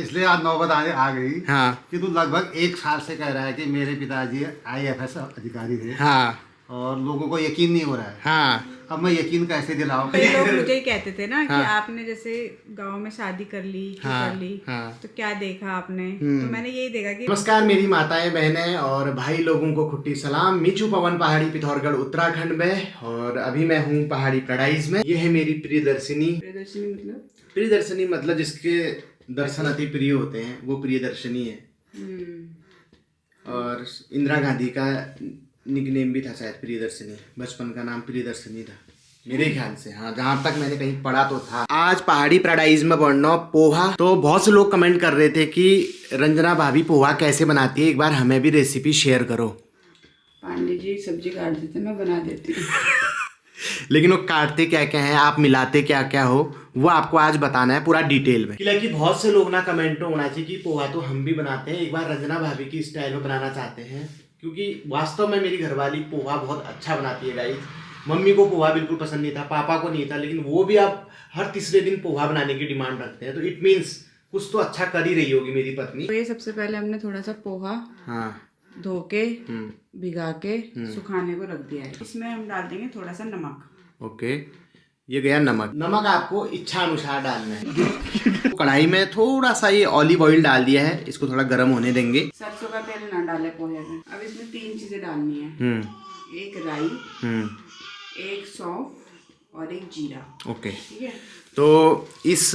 इसलिए आज नौबत आ गई। हाँ कि तू लगभग 1 साल से कह रहा है कि मेरे पिताजी IAFS अधिकारी थे। हाँ और लोगों को यकीन नहीं हो रहा है। हाँ। अब मैं यकीन कैसे दिलाऊं? कई लोग मुझे ही कहते थे ना कि हाँ। आपने जैसे गांव में शादी कर ली, क्यों हाँ, कर ली, हाँ। तो क्या देखा आपने? तो मैंने यही देखा कि नमस्कार मेरी माताएं बहनें और भाई लोगों को खुट्टी सलाम। मीचू पवन पहाड़ी पिथौरगढ़ उत्तराखंड में, और अभी मैं हूँ पहाड़ी पैराडाइज में। ये है मेरी प्रियदर्शिनी। प्रियदर्शिनी मतलब जिसके दर्शन अति प्रिय होते हैं वो प्रियदर्शनी है। और इंदिरा गांधी का निकनेम भी था शायद प्रियदर्शनी। बचपन का नाम प्रियदर्शनी था मेरे ख्याल से। हाँ, जहाँ तक मैंने कहीं पढ़ा तो था। आज पहाड़ी पैराडाइज में बनना पोहा। तो बहुत से लोग कमेंट कर रहे थे कि रंजना भाभी पोहा कैसे बनाती है, एक बार हमें भी रेसिपी शेयर करो। पांडे जी सब्जी काट देते, मैं बना देती हूँ। लेकिन वो काटते क्या क्या है, आप मिलाते क्या क्या हो, वो आपको आज बताना है पूरा डिटेल में। कि बहुत से लोग ना कमेंट में होना चाहिए कि पोहा तो हम भी बनाते हैं, एक बार रंजना भाभी की स्टाइल में बनाना चाहते हैं। क्योंकि वास्तव में मेरी घरवाली पोहा बहुत अच्छा बनाती है गाइस। मम्मी को पोहा बिल्कुल पसंद नहीं था, पापा को नहीं था, लेकिन वो भी अब हर तीसरे दिन पोहा बनाने की डिमांड रखते हैं। तो इट मीन्स कुछ तो अच्छा कर ही रही होगी मेरी पत्नी। तो ये सबसे पहले हमने थोड़ा सा पोहा धो के भिगा के सुखाने को रख दिया है। इसमें हम डाल देंगे थोड़ा सा नमक। ओके, ये गया नमक। नमक आपको इच्छा अनुसार डालना है। कढ़ाई में थोड़ा सा ये ऑलिव ऑयल डाल दिया है, इसको थोड़ा गर्म होने देंगे। सरसों का तेल ना डाले पोहे में। अब इसमें 3 चीजें डालनी है, एक राई, एक सौंफ और एक जीरा। ओके, ठीक है। तो इस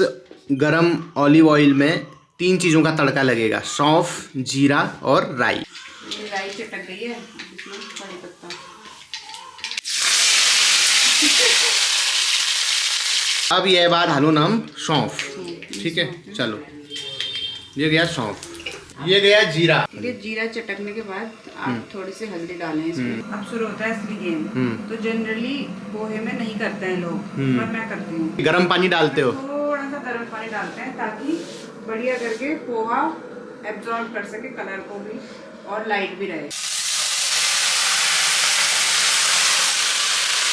गरम ऑलिव ऑयल में 3 चीज़ों का तड़का लगेगा, सौंफ, जीरा और राई। ये राई चटक गई है, इसमें कड़ी पत्ता। अब ये बाद डालो हम सौंफ। ठीक है, चलो ये गया सौंफ, ये गया जीरा। ठीक है, जीरा चटकने के बाद आप थोड़ी सी हल्दी डालें इसमें। अब शुरू होता है असली गेम। तो जनरली पोहे में नहीं करते हैं लोग, पर मैं करती हूँ। गरम पानी डालते हो? थोड़ा सा गर्म पानी डालते हैं ताकि बढ़िया करके पोहा एब्जॉर्ब कर सके कलर को भी, और लाइट भी रहे।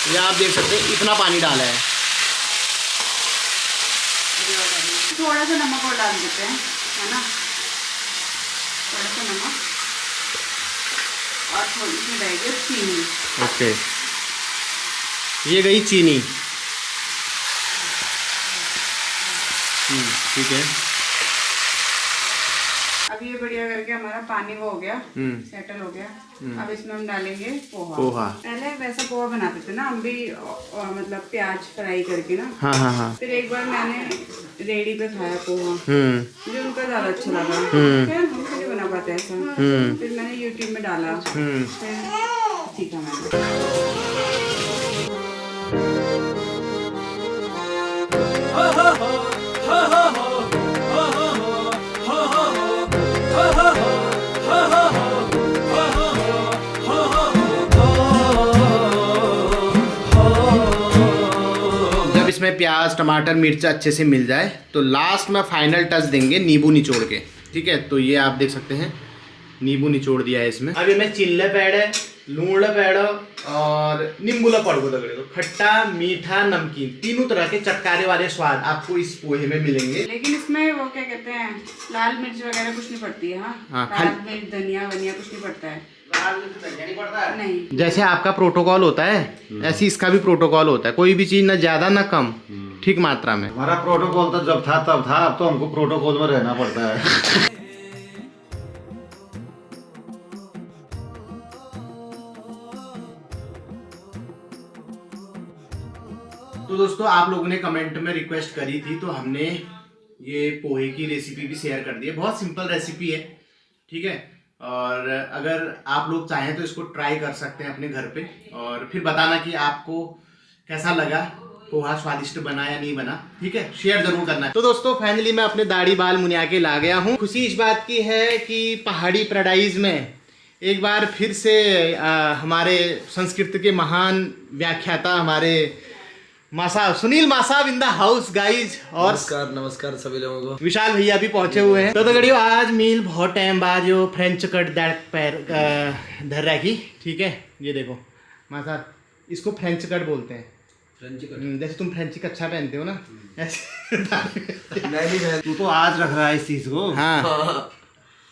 ये आप देख सकते हैं इतना पानी डाला है। थोड़ा सा नमक और डाल देते हैं, है ना, थोड़ा सा नमक और थोड़ी सी डालेंगे चीनी। ओके, ये गई चीनी। ठीक है। अब ये बढ़िया करके हमारा पानी वो हो गया, सेटल हो गया। अब इसमें हम डालेंगे पोहा। पहले वैसा पोहा बनाते थे ना हम भी, मतलब प्याज फ्राई करके ना। हाँ हाँ हाँ। फिर एक बार मैंने रेडी पे खाया पोहा, मुझे उनका ज्यादा अच्छा लगा। हम नहीं बना पाते ऐसा। फिर मैंने यूट्यूब में डाला, फिर सीखा मैंने। जब इसमें प्याज टमाटर मिर्च अच्छे से मिल जाए तो लास्ट में फाइनल टच देंगे नींबू निचोड़ के। ठीक है, तो ये आप देख सकते हैं नींबू निचोड़ दिया है इसमें। अब इसमें चिल्ले पेड़ है, लूण पेड़ और नींबूला पड़गो दगड़े। तो खट्टा मीठा नमकीन तीनों तरह के चटकारे वाले स्वाद आपको इस पोहे में मिलेंगे। लेकिन इसमें वो क्या कहते हैं, लाल मिर्च वगैरह कुछ नहीं पड़ती है। हाँ, लाल मिर्च धनिया वनिया कुछ नहीं पड़ता है। नहीं, जैसे आपका प्रोटोकॉल होता है ऐसे इसका भी प्रोटोकॉल होता है। कोई भी चीज ना ज्यादा ना कम, ठीक मात्रा में। हमारा प्रोटोकॉल तो जब था तब था, अब तो हमको प्रोटोकॉल में रहना पड़ता है। तो दोस्तों, आप लोगों ने कमेंट में रिक्वेस्ट करी थी तो हमने ये पोहे की रेसिपी भी शेयर कर दी है। बहुत सिंपल रेसिपी है, ठीक है। और अगर आप लोग चाहें तो इसको ट्राई कर सकते हैं अपने घर पे, और फिर बताना कि आपको कैसा लगा, पोहा स्वादिष्ट बना या नहीं बना। ठीक है, शेयर जरूर करना है। तो दोस्तों, फाइनली मैं अपने दाढ़ी बाल मुनिया के ला गया हूँ। खुशी इस बात की है कि पहाड़ी पैराडाइज में एक बार फिर से हमारे संस्कृत के महान व्याख्याता हमारे मासा सुनील मासाब इन द हाउस गाइज। और नमस्कार सभी लोगों को। विशाल भैया भी पहुंचे हुए हैं। तो गड़ियों, आज मील बहुत टाइम बाद जो फ्रेंच कट दैट पैर धर रखी। ठीक है, ये देखो मासा, इसको फ्रेंच कट बोलते हैं। जैसे तुम फ्रेंची कच्छा पहनते हो ना ऐसे। तू तो आज रख रहा है इस चीज को। हाँ,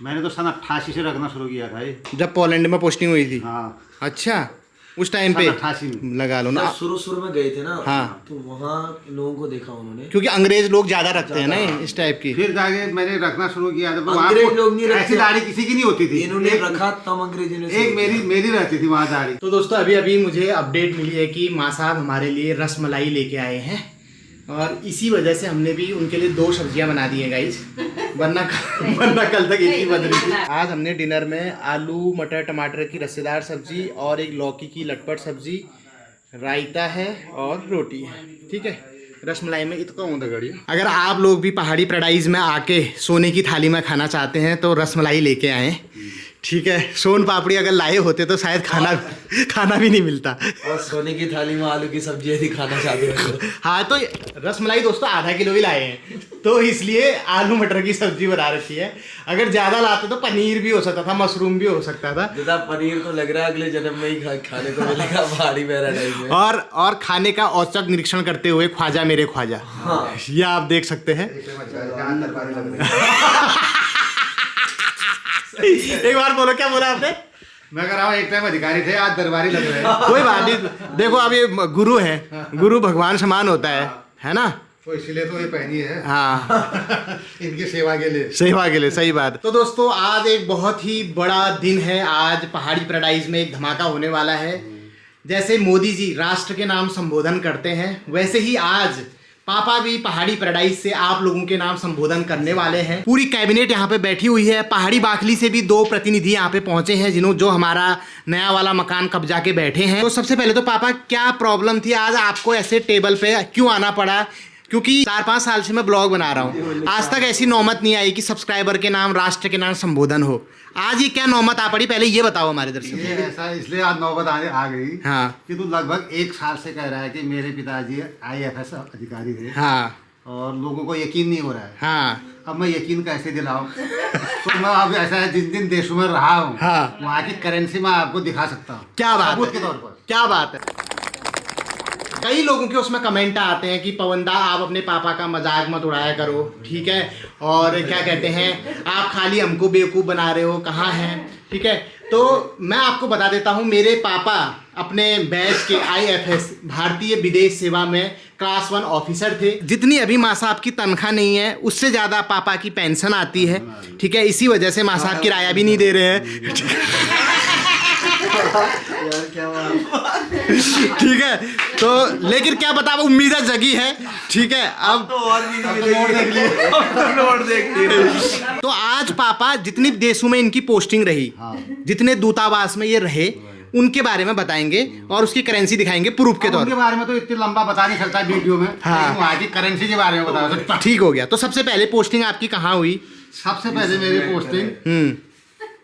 मैंने तो सन 88 से रखना शुरू किया था ये। जब पोलैंड में पोस्टिंग हुई थी। हाँ, अच्छा, उस टाइम पे 88 में लगा लो ना। शुरू में गए थे ना। हाँ। तो वहाँ लोगों को देखा उन्होंने, क्योंकि अंग्रेज लोग ज्यादा रखते हैं ना इस टाइप की। फिर जाके मैंने रखना शुरू किया था। वहाँ अंग्रेज लोग नहीं रखते। ऐसी दाढ़ी किसी की नहीं होती थी। इन्होंने रखा तब अंग्रेजों ने। एक मेरी रहती थी वहाँ दाढ़ी। तो दोस्तों अभी मुझे अपडेट मिली है कि माँ साहब हमारे लिए रसमलाई लेके आए हैं और इसी वजह से हमने भी उनके लिए 2 सब्जियां बना दी हैं गाइस, वरना कल तक एक ही बन रही थी। आज हमने डिनर में आलू मटर टमाटर की रसेदार सब्जी और एक लौकी की लटपट सब्जी, रायता है और रोटी है। ठीक है, रसमलाई में इतना होता गड़ी। अगर आप लोग भी पहाड़ी पैराडाइज में आके सोने की थाली में खाना चाहते हैं तो रसमलाई लेके आएँ। ठीक है, सोन पापड़ी अगर लाए होते तो शायद खाना भी नहीं मिलता। और सोने की थाली में आलू की सब्जी यदि खाना चाहते हो तो। हाँ, तो रसमलाई दोस्तों आधा किलो ही लाए हैं तो इसलिए आलू मटर की सब्जी बना रखी है। अगर ज़्यादा लाते तो पनीर भी हो सकता था, मशरूम भी हो सकता था। दादा पनीर तो लग रहा है अगले जन्म में ही खाने को मिलेगा पहाड़ी पैराडाइज में। और खाने का औचक निरीक्षण करते हुए ख्वाजा मेरे ख्वाजा, हाँ। ये आप देख सकते हैं। एक बार बोलो, क्या बोला आपने? मैं कह रहा हूँ एक टाइम अधिकारी थे, आज दरबारी लग रहे हैं। कोई बात नहीं, देखो अब ये गुरु है, गुरु भगवान समान होता है ना? तो इसीलिए तो ये पहनी है। हाँ इनकी सेवा के लिए। सेवा के लिए, सही बात। तो दोस्तों आज एक बहुत ही बड़ा दिन है। आज पहाड़ी पैराडाइज में एक धमाका होने वाला है। जैसे मोदी जी राष्ट्र के नाम संबोधन करते हैं, वैसे ही आज पापा भी पहाड़ी पैराडाइज से आप लोगों के नाम संबोधन करने वाले हैं। पूरी कैबिनेट यहाँ पे बैठी हुई है। पहाड़ी बाखली से भी 2 प्रतिनिधि यहाँ पे पहुंचे हैं जो हमारा नया वाला मकान कब्जा के बैठे हैं। तो सबसे पहले तो पापा, क्या प्रॉब्लम थी आज आपको ऐसे टेबल पे क्यों आना पड़ा? क्योंकि 4-5 साल से मैं ब्लॉग बना रहा हूँ, आज तक ऐसी नौमत नहीं आई कि सब्सक्राइबर के नाम, राष्ट्र के नाम संबोधन हो। आज ये क्या नौमत आ पड़ी, पहले ये बताओ हमारे दर्शक। ये ऐसा इसलिए आज नौबत आ गई। हाँ। कि तू लगभग 1 साल से कह रहा है कि मेरे पिताजी IAFS अधिकारी थे। हाँ। और लोगों को यकीन नहीं हो रहा है। हाँ। अब मैं यकीन कैसे दिलाऊं? तो मैं अब ऐसा है, जिन देशों में रहा हूँ, हाँ। वहाँ की करेंसी मैं आपको दिखा सकता हूँ। क्या बात सबूत है? के तौर पर। क्या बात है? कई लोगों के उसमें कमेंट आते हैं कि पवनदा आप अपने पापा का मजाक मत उड़ाया करो, ठीक है, और क्या कहते हैं आप खाली हमको बेवकूफ़ बना रहे हो, कहाँ हैं, ठीक है। तो मैं आपको बता देता हूँ, मेरे पापा अपने बैच के IFS भारतीय विदेश सेवा में क्लास 1 ऑफिसर थे। जितनी अभी माँ साहब की तनख्वाह नहीं है उससे ज़्यादा पापा की पेंशन आती है, ठीक है। इसी वजह से माँ साहब किराया भी नहीं दे रहे हैं यार क्या बात। ठीक है। तो लेकिन क्या बता, उम्मीदें जगी है, ठीक है। अब तो और भी नोट देख लिए। तो आज पापा जितनी देशों में इनकी पोस्टिंग रही, जितने दूतावास में ये रहे, उनके बारे में बताएंगे और उसकी करेंसी दिखाएंगे प्रूफ के तौर उनके बारे में तो इतनी लंबा बता नहीं सकता वीडियो में। हाँ। लेकिन वहाँ की करेंसी के बारे में बता सकता। ठीक हो गया। तो सबसे पहले पोस्टिंग आपकी कहाँ हुई? सबसे पहले मेरी पोस्टिंग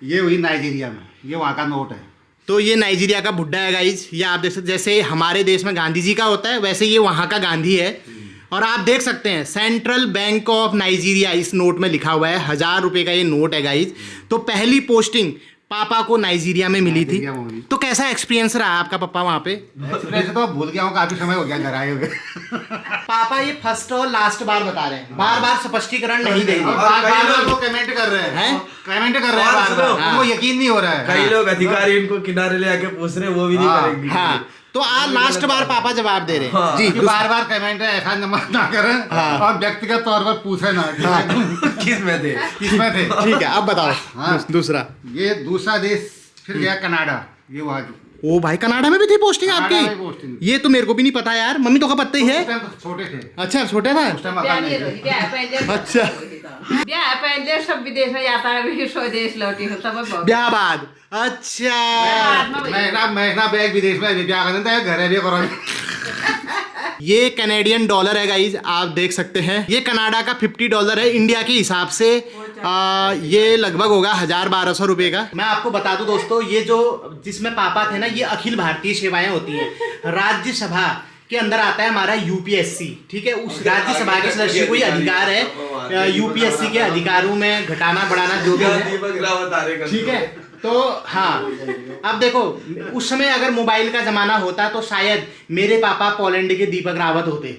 ये हुई नाइजीरिया में। ये वहाँ का नोट है। तो ये नाइजीरिया का बुड्ढा है गाइज, ये आप देख सकते, जैसे हमारे देश में गांधी जी का होता है वैसे ये वहाँ का गांधी है। और आप देख सकते हैं सेंट्रल बैंक ऑफ नाइजीरिया इस नोट में लिखा हुआ है। 1000 रुपये का ये नोट है गाइज। तो पहली पोस्टिंग पापा को नाइजीरिया में मिली थी। तो कैसा एक्सपीरियंस रहा आपका पापा वहाँ पे? वैसे तो भूल गया हूँ, काफी समय हो गया घर आए हुए। पापा ये फर्स्ट और लास्ट बार बता रहे हैं, बार बार स्पष्टीकरण नहीं देंगे। बार-बार वो कमेंट कर रहे हैं, कमेंट कर रहे हैं बार-बार। उनको यकीन नहीं हो रहा है। कई लोग अधिकारी इनको किनारे ले आके पूछ रहे हैं, वो भी नहीं करेंगे। हाँ, तो आज लास्ट बार पापा जवाब दे रहे हैं। हाँ। जी, बार-बार कमेंट ऐसा नमक ना करें। हाँ। और व्यक्तिगत तौर पर पूछे ना किस में थे? किसमें थे। ठीक है, अब बताओ। हाँ। दूसरा ये दूसरा देश फिर गया कनाडा। ये वहाँ की ओ भाई, कनाडा में भी थी पोस्टिंग कनाडा में आपकी? पोस्टिंग। ये तो मेरे को भी नहीं पता यार, मम्मी तो का पता ही है। उस टाइम तो छोटे थे। अच्छा, छोटे था। उस टाइम मकान नहीं थे। अच्छा। ब्याह पहले सब विदेश में जाता है, अभी स्वदेश लौटी हो सब बहुत। ब्याह बाद। अच्छा। महीना बैग विदेश में क्या करना था, घर है भी करो। ये कैनेडियन डॉलर है गाइज, आप देख सकते हैं। ये कनाडा का $50 है। इंडिया के हिसाब से ये लगभग होगा 1000-1200 रुपये का। मैं आपको बता दूं दोस्तों, ये जो जिसमें पापा थे ना, ये अखिल भारतीय सेवाएं होती हैं। राज्यसभा के अंदर आता है हमारा UPSC, ठीक है। उस राज्यसभा के सदस्य को ही अधिकार है UPSC के अधिकारों में घटाना बढ़ाना जो भी है, ठीक है। तो हाँ, अब देखो उस समय अगर मोबाइल का जमाना होता तो शायद मेरे पापा पोलैंड के दीपक रावत होते,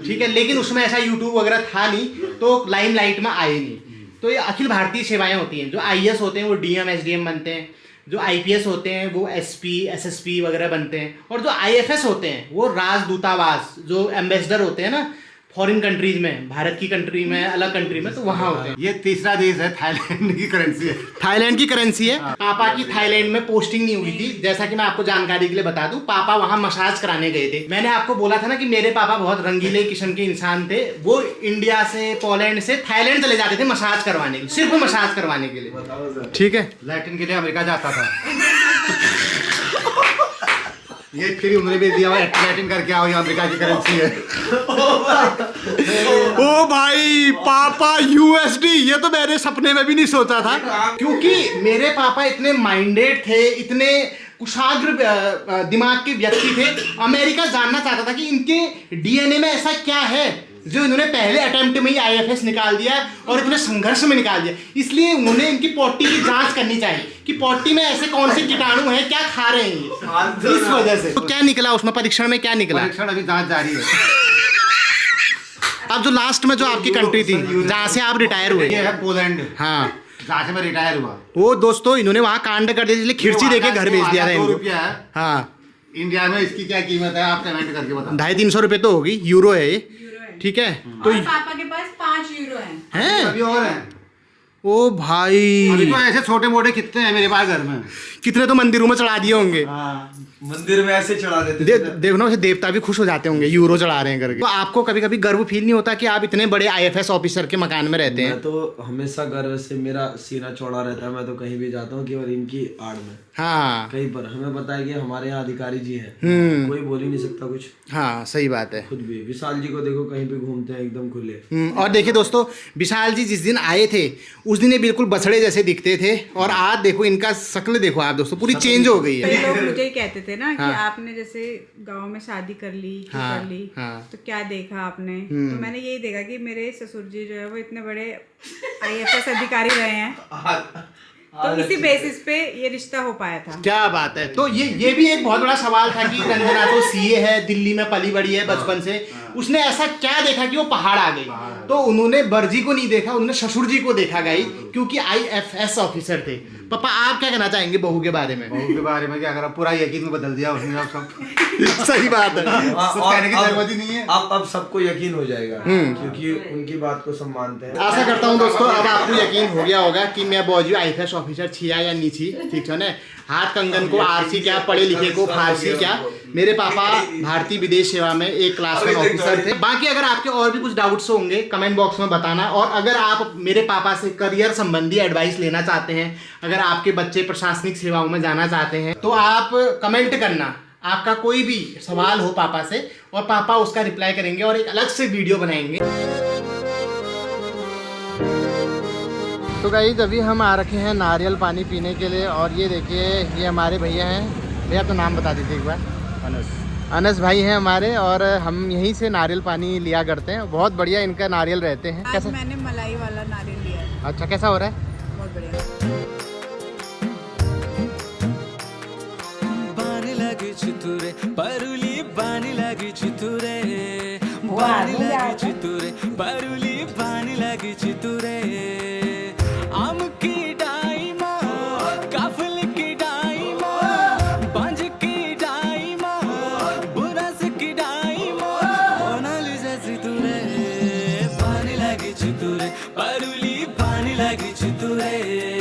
ठीक है, लेकिन उसमें ऐसा यूट्यूब वगैरह था नहीं तो लाइमलाइट में आए नहीं। तो ये अखिल भारतीय सेवाएं होती हैं, जो आईएएस होते हैं वो डीएम एसडीएम बनते हैं, जो आईपीएस होते हैं वो एसपी एसएसपी वगैरह बनते हैं, और जो आईएफएस होते हैं वो राजदूतावास, जो एम्बेसडर होते हैं ना फॉरेन कंट्रीज में, भारत की कंट्री में, अलग कंट्री में, तो वहाँ होते हैं। ये तीसरा देश है, थाईलैंड की करेंसी है। थाईलैंड की करेंसी है। पापा की थाईलैंड में पोस्टिंग नहीं हुई थी, जैसा कि मैं आपको जानकारी के लिए बता दूं, पापा वहाँ मसाज कराने गए थे। मैंने आपको बोला था ना कि मेरे पापा बहुत रंगीले किस्म के इंसान थे, वो इंडिया से पोलैंड से थाईलैंड चले जाते थे मसाज करवाने के लिए, सिर्फ मसाज करवाने के लिए, ठीक है। लैटिन के लिए अमेरिका जाता था। ये फिर उन्होंने भी दिया हुआ लैटिन करके आओ, ये अमेरिका की करेंसी है। ओ भाई, पापा यूएसडी, ये तो मैंने सपने में भी नहीं सोचा था, क्योंकि मेरे पापा इतने माइंडेड थे, इतने कुशाग्र दिमाग के व्यक्ति थे। अमेरिका जानना चाहता था कि इनके डीएनए में ऐसा क्या है जो इन्होंने पहले अटेम्प्ट में ही आईएफएस निकाल दिया और इतने संघर्ष में निकाल दिया। इसलिए उन्होंने इनकी पॉटी की जांच करनी चाहिए कि पॉटी में ऐसे कौन से कीटाणु हैं, क्या खा रहे हैं ये, इस वजह से। तो क्या निकला उसमें, परीक्षण में क्या निकला? परीक्षण अभी जांच जारी है। अब जो लास्ट में जो आपकी कंट्री थी जहाँ से आप रिटायर हुए, ये है पोलैंड, हाँ, जहाँ से मैं रिटायर हुआ। वो दोस्तों इन्होंने वहाँ कांड कर दिया, इसलिए खिड़ची देके घर भेज दिया था 2 इनको। रुपया है। हाँ, इंडिया में इसकी क्या कीमत है आप कमेंट करके बताओ। 250-300 रुपए तो होगी, यूरो है ये, ठीक है। तो और पापा के पास 5 यूरो हैं। अभी और है। ओ भाई, अभी तो ऐसे छोटे मोटे कितने हैं मेरे पास घर में। कितने तो मंदिरों में चढ़ा दिए होंगे। मंदिर में ऐसे चढ़ा देते देखो ना, देवता भी खुश हो जाते होंगे यूरो चढ़ा रहे हैं करके। तो आपको कभी कभी गर्व फील नहीं होता कि आप इतने बड़े आईएफएस ऑफिसर के मकान में रहते हैं? मैं तो हमेशा गर्व से मेरा सीना चौड़ा रहता है, मैं तो कहीं भी जाता हूँ केवल इनकी आड़ में। हाँ, कहीं पर हमें पता है कि हमारे यहाँ अधिकारी जी हैं, कोई बोल ही नहीं सकता कुछ। हाँ, सही बात है। खुद भी विशाल जी को देखो कहीं पे घूमते हैं एकदम खुले। और देखिए दोस्तों, विशाल जी जिस दिन आए थे उस दिन ये बिल्कुल बछड़े जैसे दिखते थे, और आज देखो इनका शक्ल देखो आप दोस्तों, पूरी चेंज हो गई है। कई लोग मुझे ही कहते थे ना कि आपने जैसे गांव में शादी कर ली, हाँ, कर ली, हाँ। तो क्या देखा आपने? तो मैंने यही देखा कि मेरे ससुर जी जो है वो इतने बड़े आईएफएस अधिकारी रहे हैं, तो इसी बेसिस पे ये रिश्ता हो पाया था। क्या बात है। तो ये भी एक बहुत बड़ा सवाल था कि रंजना तो सीए है, दिल्ली में पली बड़ी है बचपन से, उसने ऐसा क्या देखा कि वो पहाड़ आ गई? तो उन्होंने बरजी को नहीं देखा, उन्होंने ससुर जी को देखा गई, क्योंकि आईएफएस ऑफिसर थे। पापा आप क्या कहना चाहेंगे बहू के बारे में? बहू के बारे में क्या करा, पूरा यकीन में बदल दिया उसने अब सब। सही बात है, सब कहने की जरूरत ही नहीं है। अब सबको यकीन हो जाएगा, क्योंकि उनकी बात को सब मानते हैं। आशा करता हूँ दोस्तों अब आपको यकीन हो गया होगा कि मैं बॉजू आईएफएस ऑफिसर छिया या नहीं छी, ठीक है ना। हाथ कंगन को आरसी क्या, पढ़े लिखे को फारसी क्या। मेरे पापा भारतीय विदेश सेवा में एक क्लास 1 ऑफिसर थे। बाकी अगर आपके और भी कुछ डाउट्स होंगे कमेंट बॉक्स में बताना, और अगर आप मेरे पापा से करियर संबंधी एडवाइस लेना चाहते हैं, अगर आपके बच्चे प्रशासनिक सेवाओं में जाना चाहते हैं, तो आप कमेंट करना, आपका कोई भी सवाल हो पापा से, और पापा उसका रिप्लाई करेंगे और एक अलग से वीडियो बनाएंगे। तो गाइस अभी हम आ रखे हैं नारियल पानी पीने के लिए, और ये देखिए ये हमारे भैया हैं। भैया तो नाम बता दीजिए एक बार। अनस भाई हैं हमारे, और हम यहीं से नारियल पानी लिया करते हैं। बहुत बढ़िया इनका नारियल रहते हैं। आज कैसा? मैंने मलाई वाला नारियल लिया है, अच्छा, कैसा हो रहा है? बहुत बढ़िया। बानी लगी चितुरे परुली, बानी लगी चितुरे, बानी लगी चितुरे परुली, बानी लगी चितुरे। आम की डाई माँ, काफल की डाई माँ, बांझ की डाई माँ, बुरस की डाई माँ, मोनालिसा चितुरे, बानी लगी चितुरे परुली, बानी लगी चितुरे।